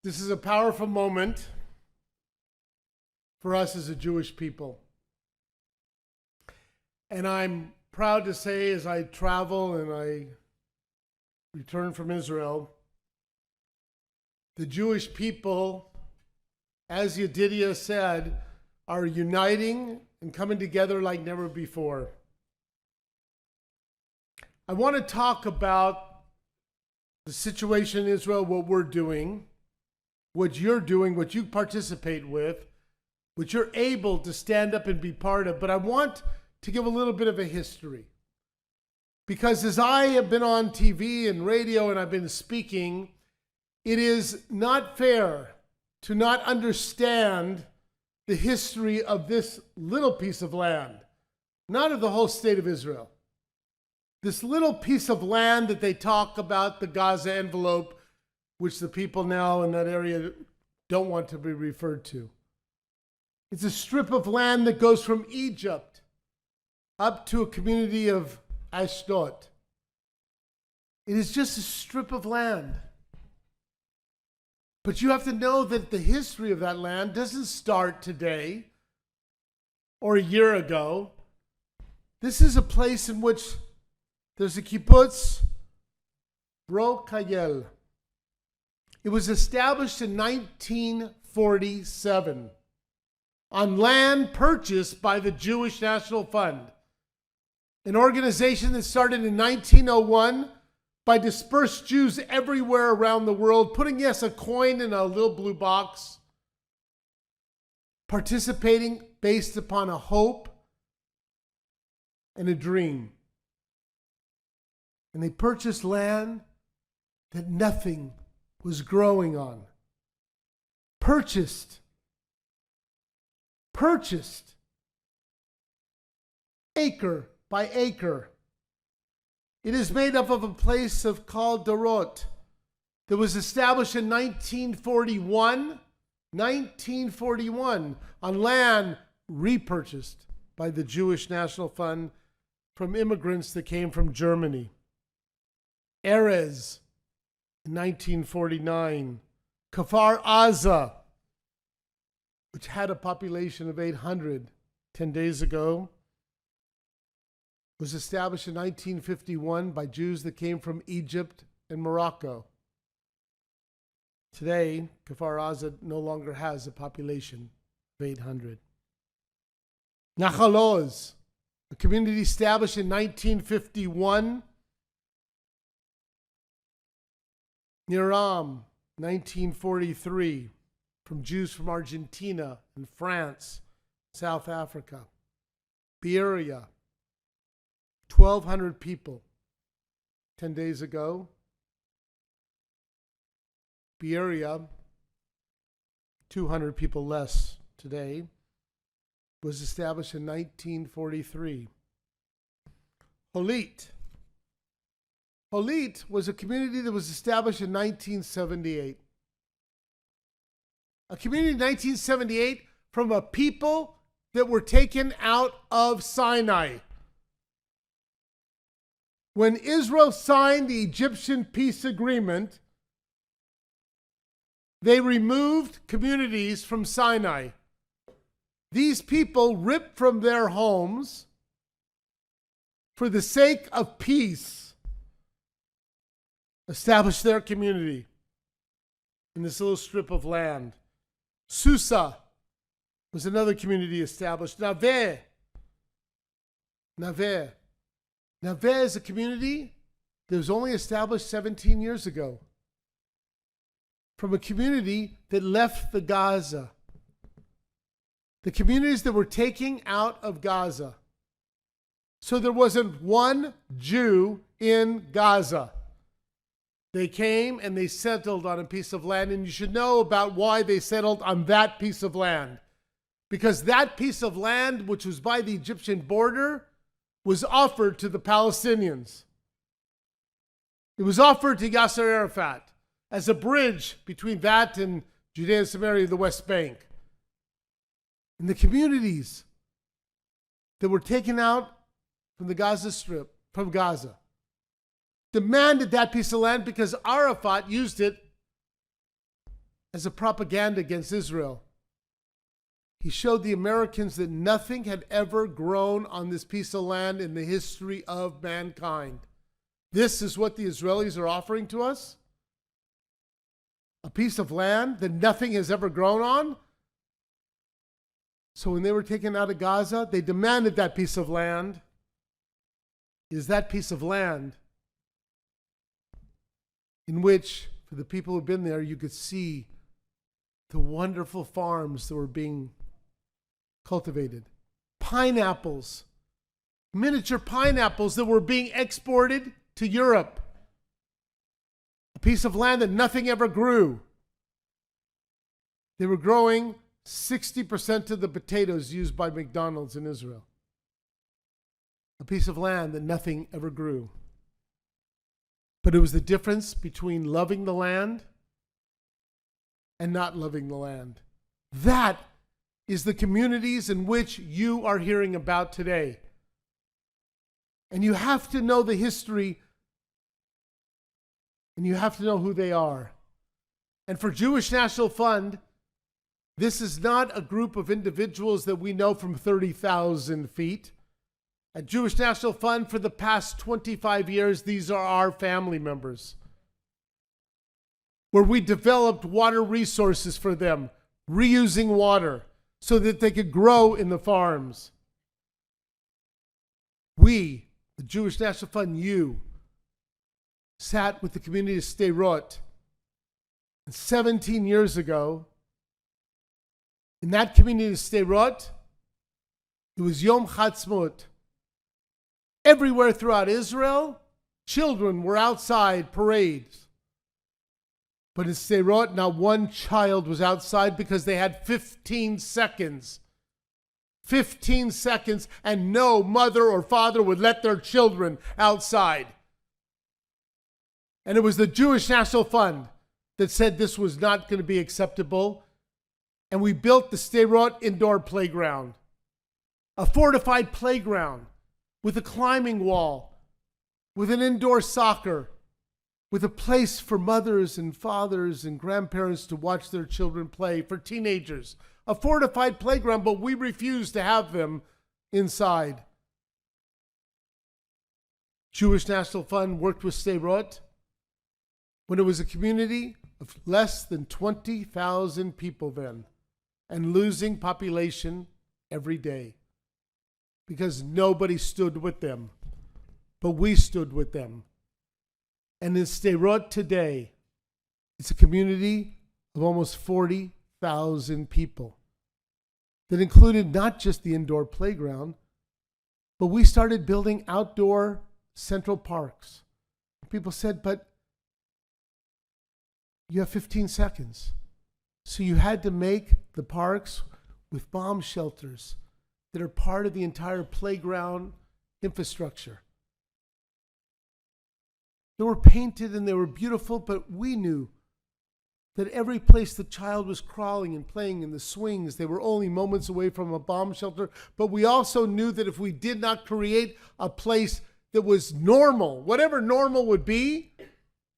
This is a powerful moment for us as a Jewish people. And I'm proud to say, as I travel and I return from Israel, the Jewish people, as Yedidia said, are uniting and coming together like never before. I want to talk about the situation in Israel, what we're doing, what you're doing, what you participate with, what you're able to stand up and be part of. But I want to give a little bit of a history. Because as I have been on TV and radio and I've been speaking, it is not fair to not understand the history of this little piece of land, not of the whole state of Israel. This little piece of land that they talk about, the Gaza envelope, which the people now in that area don't want to be referred to. It's a strip of land that goes from Egypt up to a community of Ashdod. It is just a strip of land. But you have to know that the history of that land doesn't start today or a year ago. This is a place in which there's a kibbutz, Bro Kayel. It was established in 1947 on land purchased by the Jewish National Fund, an organization that started in 1901 by dispersed Jews everywhere around the world, putting, yes, a coin in a little blue box, participating based upon a hope and a dream. And they purchased land that nothing was growing on. Purchased, acre by acre. It is made up of a place called Dorot that was established in 1941 on land repurchased by the Jewish National Fund from immigrants that came from Germany. Erez in 1949. Kfar Aza, which had a population of 800 10 days ago, was established in 1951 by Jews that came from Egypt and Morocco. Today, Kfar Aza no longer has a population of 800. Nachal Oz, a community established in 1951. Niram, 1943, from Jews from Argentina and France, South Africa. Beria, 1,200 people 10 days ago. Beria, 200 people less today, was established in 1943. Holit was a community that was established in 1978. A community in 1978 from a people that were taken out of Sinai. When Israel signed the Egyptian peace agreement, they removed communities from Sinai. These people ripped from their homes for the sake of peace, established their community in this little strip of land. Susa was another community established. Naveh is a community that was only established 17 years ago from a community that left the Gaza. The communities that were taken out of Gaza. So there wasn't one Jew in Gaza. They came and they settled on a piece of land, and you should know about why they settled on that piece of land. Because that piece of land, which was by the Egyptian border, was offered to the Palestinians. It was offered to Yasser Arafat as a bridge between that and Judea and Samaria, the West Bank. And the communities that were taken out from the Gaza Strip, from Gaza, demanded that piece of land because Arafat used it as a propaganda against Israel. He showed the Americans that nothing had ever grown on this piece of land in the history of mankind. This is what the Israelis are offering to us? A piece of land that nothing has ever grown on? So when they were taken out of Gaza, they demanded that piece of land. It is that piece of land in which, for the people who've been there, you could see the wonderful farms that were being cultivated. Pineapples, miniature pineapples that were being exported to Europe. A piece of land that nothing ever grew. They were growing 60% of the potatoes used by McDonald's in Israel. A piece of land that nothing ever grew. But it was the difference between loving the land and not loving the land. That is the communities in which you are hearing about today. And you have to know the history, and you have to know who they are. And for Jewish National Fund, this is not a group of individuals that we know from 30,000 feet. At Jewish National Fund, for the past 25 years, these are our family members, where we developed water resources for them, reusing water so that they could grow in the farms. We, the Jewish National Fund, you, sat with the community of Sderot. And 17 years ago, in that community of Sderot, it was Yom Chatzmut. Everywhere throughout Israel, children were outside parades. But in Sderot, not one child was outside because they had 15 seconds. 15 seconds, and no mother or father would let their children outside. And it was the Jewish National Fund that said this was not going to be acceptable. And we built the Sderot indoor playground, a fortified playground with a climbing wall, with an indoor soccer, with a place for mothers and fathers and grandparents to watch their children play, for teenagers. A fortified playground, but we refused to have them inside. Jewish National Fund worked with Sderot when it was a community of less than 20,000 people then, and losing population every day because nobody stood with them, but we stood with them. And in Sderot today, it's a community of almost 40,000 people that included not just the indoor playground, but we started building outdoor central parks. People said, but you have 15 seconds. So you had to make the parks with bomb shelters that are part of the entire playground infrastructure. They were painted and they were beautiful, but we knew that every place the child was crawling and playing in the swings, they were only moments away from a bomb shelter. But we also knew that if we did not create a place that was normal, whatever normal would be,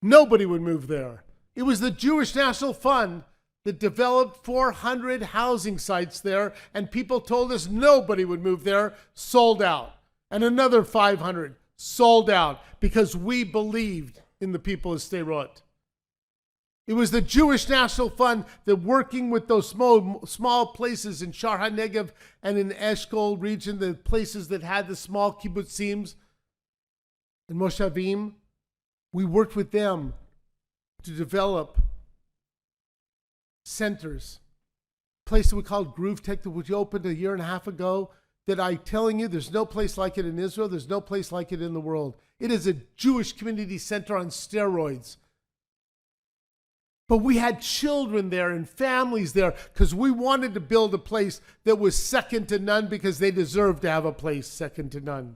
nobody would move there. It was the Jewish National Fund that developed 400 housing sites there, and people told us nobody would move there, sold out. And another 500 sold out because we believed in the people of Sderot. It was the Jewish National Fund that, working with those small places in Shar HaNegev and in the Eshkol region, the places that had the small kibbutzim and moshavim, we worked with them to develop centers. A place that we called Groove Tech, which opened a year and a half ago, that I'm telling you, there's no place like it in Israel. There's no place like it in the world. It is a Jewish community center on steroids. But we had children there and families there because we wanted to build a place that was second to none, because they deserved to have a place second to none.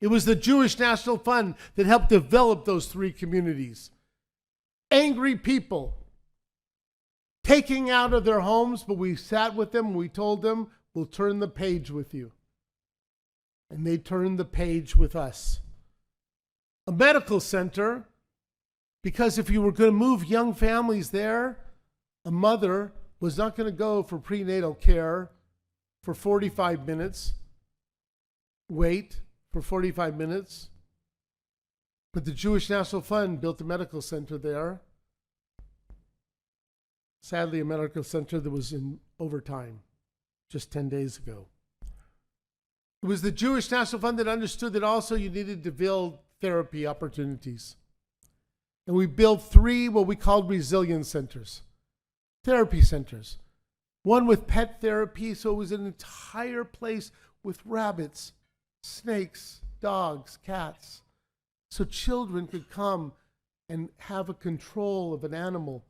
It was the Jewish National Fund that helped develop those three communities. Angry people taking out of their homes, but we sat with them and we told them, we'll turn the page with you. And they turned the page with us. A medical center, because if you were going to move young families there, A mother was not going to go for prenatal care for 45 minutes, wait for 45 minutes. But the Jewish National Fund built a medical center there. Sadly, a medical center that was in overtime just 10 days ago. It was the Jewish National Fund that understood that also you needed to build therapy opportunities. And we built 3 what we called resilience centers, therapy centers. One with pet therapy, so it was an entire place with rabbits, snakes, dogs, cats. So children could come and have a control of an animal.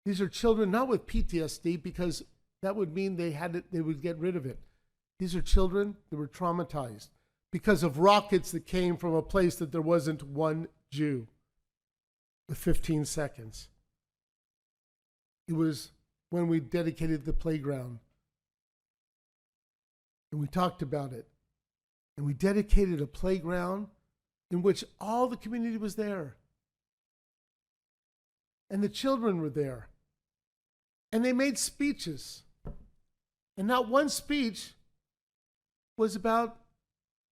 These are children not with PTSD, because that would mean they would get rid of it. These are children that were traumatized because of rockets that came from a place that there wasn't one Jew with 15 seconds. It was when we dedicated the playground. And we talked about it. And we dedicated a playground in which all the community was there. And the children were there. And they made speeches. And not one speech was about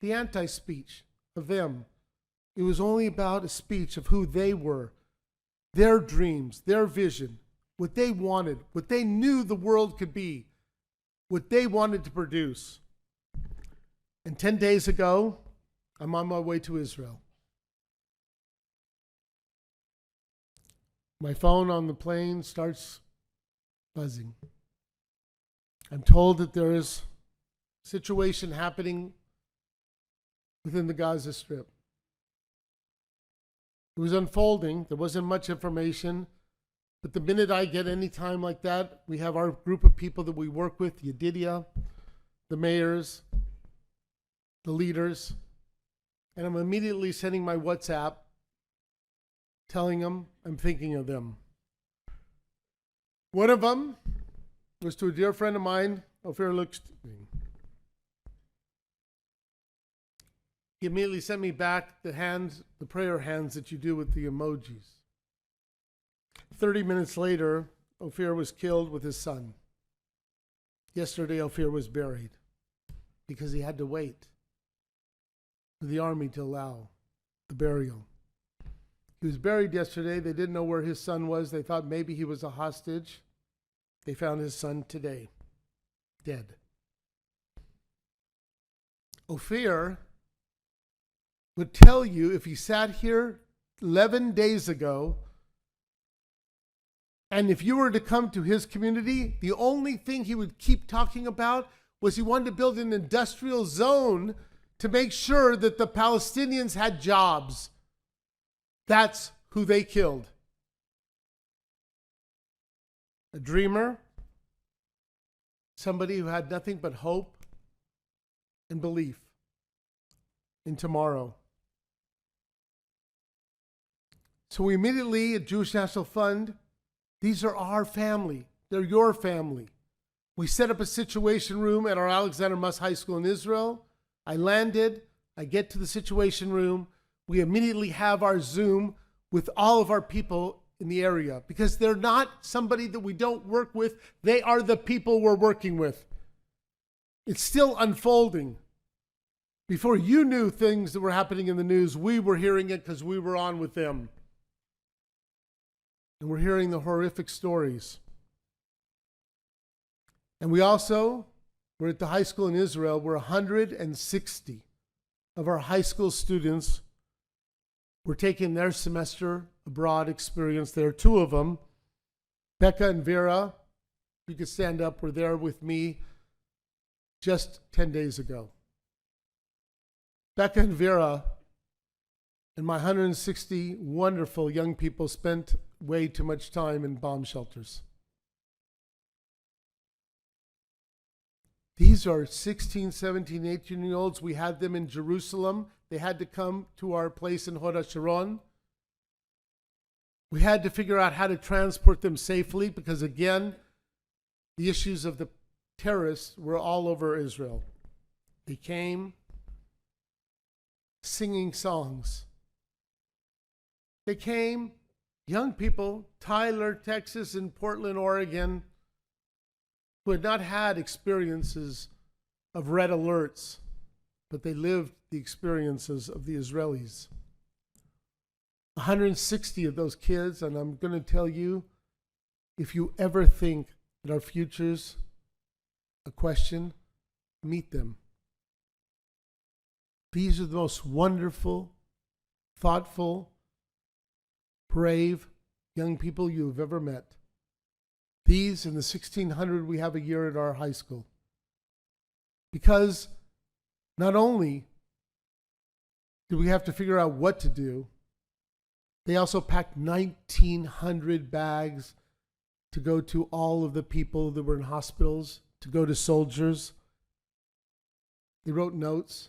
the anti-speech of them. It was only about a speech of who they were, their dreams, their vision, what they wanted, what they knew the world could be, what they wanted to produce. And 10 days ago, I'm on my way to Israel. My phone on the plane starts buzzing. I'm told that there is a situation happening within the Gaza Strip. It was unfolding. There wasn't much information. But the minute I get any time like that, we have our group of people that we work with, Yedidia, the mayors, the leaders, and I'm immediately sending my WhatsApp telling them I'm thinking of them. One of them was to a dear friend of mine, Ophir Luxstein. He immediately sent me back the prayer hands that you do with the emojis. 30 minutes later, Ophir was killed with his son. Yesterday, Ophir was buried because he had to wait for the army to allow the burial. He was buried yesterday. They didn't know where his son was. They thought maybe he was a hostage. They found his son today, dead. Ophir would tell you, if he sat here 11 days ago, and if you were to come to his community, the only thing he would keep talking about was he wanted to build an industrial zone to make sure that the Palestinians had jobs. That's who they killed. A dreamer, somebody who had nothing but hope and belief in tomorrow. So we immediately, at Jewish National Fund, these are our family. They're your family. We set up a situation room at our Alexander Muss High School in Israel. I landed. I get to the situation room. We immediately have our Zoom with all of our people in the area because they're not somebody that we don't work with. They are the people we're working with. It's still unfolding. Before you knew things that were happening in the news, we were hearing it because we were on with them. And we're hearing the horrific stories. And we also, we're at the high school in Israel, where 160 of our high school students were taking their semester abroad experience there. 2 of them, Becca and Vera, if you could stand up, were there with me just 10 days ago. Becca and Vera and my 160 wonderful young people spent way too much time in bomb shelters. These are 16, 17, 18-year-olds. We had them in Jerusalem. They had to come to our place in Hod HaSharon. We had to figure out how to transport them safely because, again, the issues of the terrorists were all over Israel. They came singing songs. They came Young people, Tyler, Texas, and Portland, Oregon, who had not had experiences of red alerts, but they lived the experiences of the Israelis. 160 of those kids, and I'm going to tell you, if you ever think that our future's a question, meet them. These are the most wonderful, thoughtful, brave young people you have ever met. These and the 1,600 we have a year at our high school. Because not only do we have to figure out what to do, they also packed 1,900 bags to go to all of the people that were in hospitals, to go to soldiers. They wrote notes.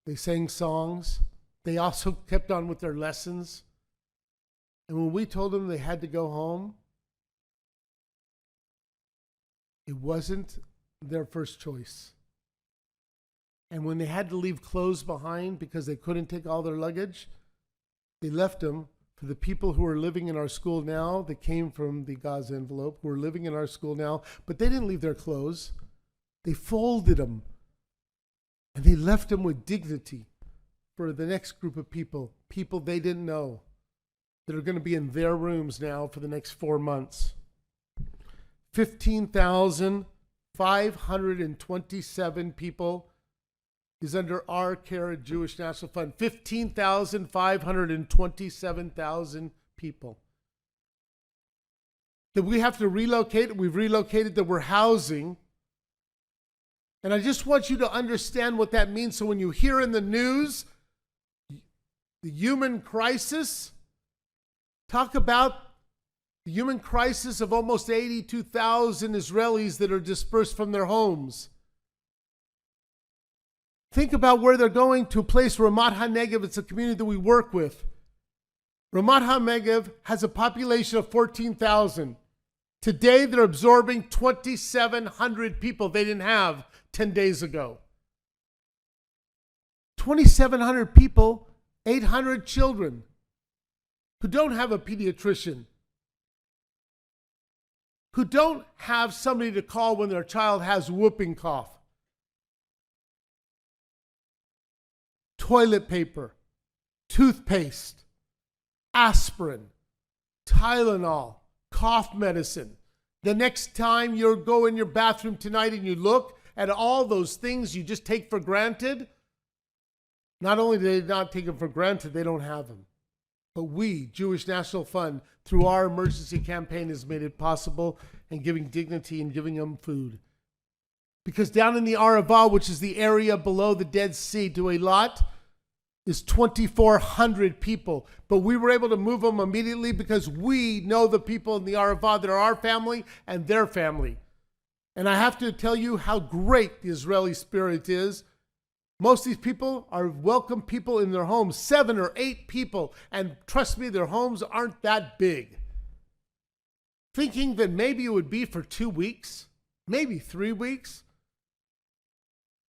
They sang songs. They also kept on with their lessons. And when we told them they had to go home, it wasn't their first choice. And when they had to leave clothes behind because they couldn't take all their luggage, they left them for the people who are living in our school now that came from the Gaza envelope, who are living in our school now, but they didn't leave their clothes. They folded them. And they left them with dignity for the next group of people they didn't know, that are going to be in their rooms now for the next 4 months. 15,527 people is under our care at Jewish National Fund. 15,527 people that we have to relocate. We've relocated, that we're housing. And I just want you to understand what that means. So when you hear in the news the human crisis, talk about the human crisis of almost 82,000 Israelis that are dispersed from their homes. Think about where they're going, to a place, Ramat HaNegev. It's a community that we work with. Ramat HaNegev has a population of 14,000. Today, they're absorbing 2,700 people they didn't have 10 days ago. 2,700 people, 800 children who don't have a pediatrician, who don't have somebody to call when their child has whooping cough. Toilet paper, toothpaste, aspirin, Tylenol, cough medicine. The next time you go in your bathroom tonight and you look at all those things you just take for granted, not only do they not take them for granted, they don't have them. But we, Jewish National Fund, through our emergency campaign, has made it possible and giving dignity and giving them food. Because down in the Arava, which is the area below the Dead Sea, to Eilat, is 2,400 people. But we were able to move them immediately because we know the people in the Arava that are our family and their family. And I have to tell you how great the Israeli spirit is. Most of these people are welcome people in their homes, 7 or 8 people. And trust me, their homes aren't that big. Thinking that maybe it would be for 2 weeks, maybe 3 weeks.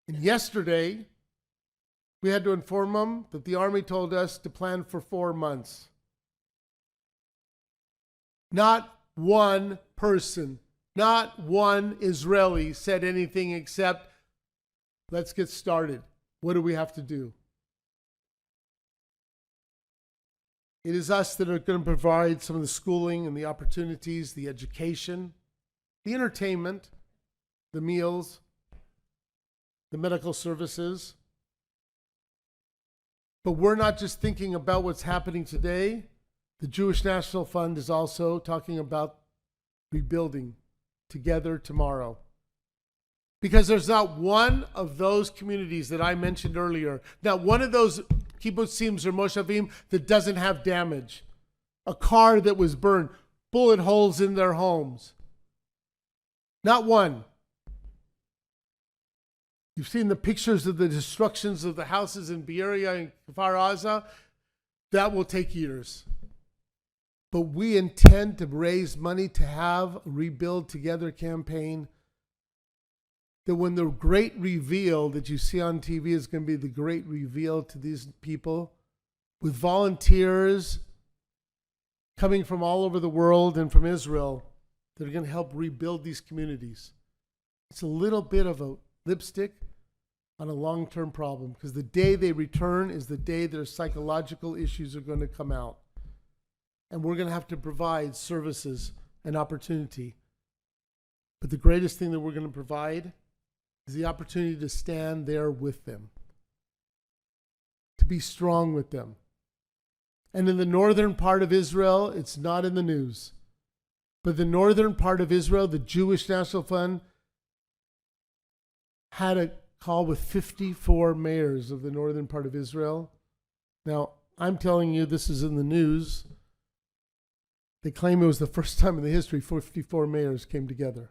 And yesterday, we had to inform them that the Army told us to plan for 4 months. Not one person, not one Israeli said anything except, let's get started. What do we have to do? It is us that are going to provide some of the schooling and the opportunities, the education, the entertainment, the meals, the medical services. But we're not just thinking about what's happening today. The Jewish National Fund is also talking about rebuilding together tomorrow. Because there's not one of those communities that I mentioned earlier, not one of those kibbutzim or moshavim that doesn't have damage. A car that was burned, bullet holes in their homes. Not one. You've seen the pictures of the destructions of the houses in Be'eria and Kfar Aza. That will take years. But we intend to raise money to have a Rebuild Together campaign, that when the great reveal that you see on TV is going to be the great reveal to these people, with volunteers coming from all over the world and from Israel that are going to help rebuild these communities. It's a little bit of a lipstick on a long-term problem, because the day they return is the day their psychological issues are going to come out. And we're going to have to provide services and opportunity. But the greatest thing that we're going to provide is the opportunity to stand there with them, to be strong with them. And in the northern part of Israel, it's not in the news, but the northern part of Israel, the Jewish National Fund, had a call with 54 mayors of the northern part of Israel. Now, I'm telling you, this is in the news. They claim it was the first time in the history 54 mayors came together.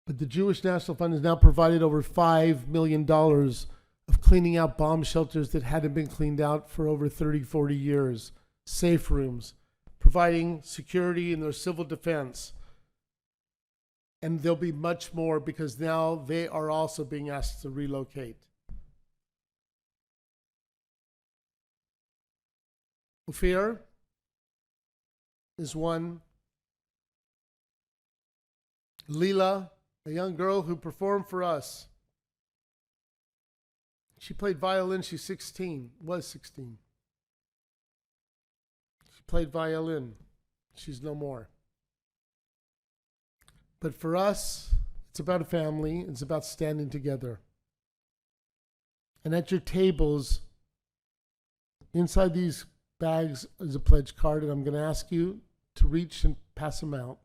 But the Jewish National Fund has now provided over $5 million of cleaning out bomb shelters that hadn't been cleaned out for over 30, 40 years, safe rooms, providing security in their civil defense. And there'll be much more, because now they are also being asked to relocate. Ophir is one. Leela, a young girl who performed for us. She played violin. She's 16, was 16. She played violin. She's no more. But for us, it's about a family. It's about standing together. And at your tables, inside these bags is a pledge card, and I'm going to ask you to reach and pass them out.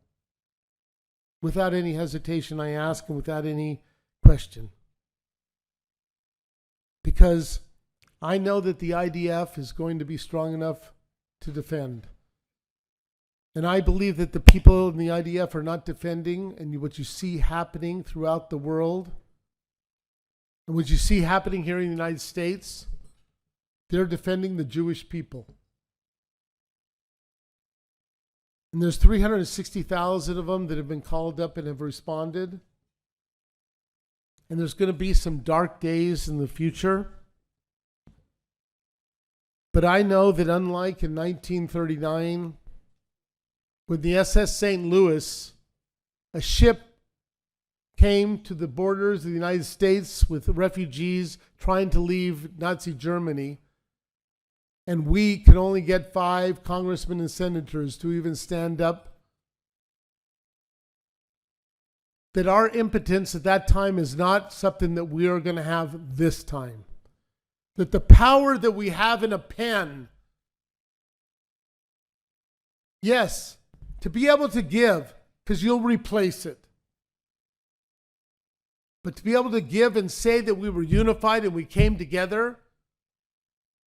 Without any hesitation, I ask, and without any question. Because I know that the IDF is going to be strong enough to defend. And I believe that the people in the IDF are not defending, and what you see happening throughout the world, and what you see happening here in the United States, they're defending the Jewish people. And there's 360,000 of them that have been called up and have responded. And there's going to be some dark days in the future. But I know that unlike in 1939, when the SS St. Louis, a ship came to the borders of the United States with refugees trying to leave Nazi Germany, and we could only get 5 congressmen and senators to even stand up, that our impotence at that time is not something that we are going to have this time. That the power that we have in a pen, yes, to be able to give, because you'll replace it. But to be able to give and say that we were unified and we came together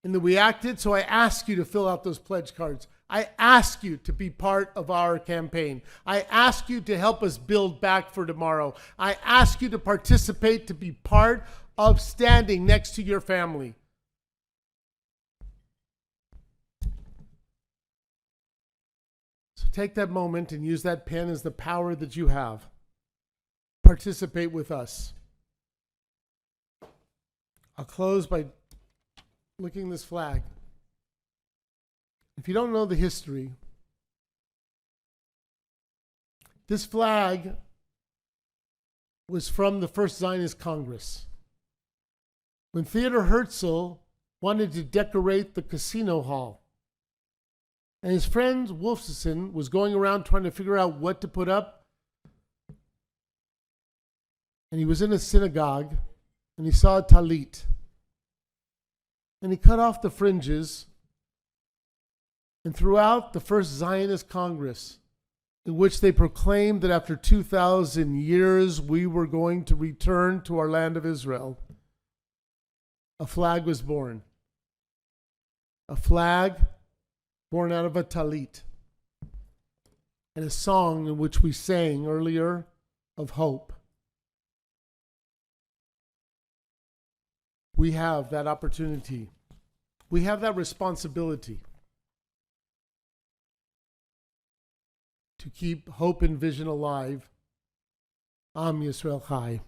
and that we acted. So I ask you to fill out those pledge cards. I ask you to be part of our campaign. I ask you to help us build back for tomorrow. I ask you to participate, to be part of standing next to your family. So take that moment and use that pen as the power that you have. Participate with us. I'll close by looking at this flag. If you don't know the history, this flag was from the First Zionist Congress. When Theodor Herzl wanted to decorate the casino hall, and his friend Wolfson was going around trying to figure out what to put up, and he was in a synagogue, and he saw a talit, and he cut off the fringes. And throughout the First Zionist Congress, in which they proclaimed that after 2,000 years we were going to return to our land of Israel, a flag was born. A flag born out of a talit. And a song in which we sang earlier of hope. We have that opportunity. We have that responsibility to keep hope and vision alive. Am Yisrael Chai.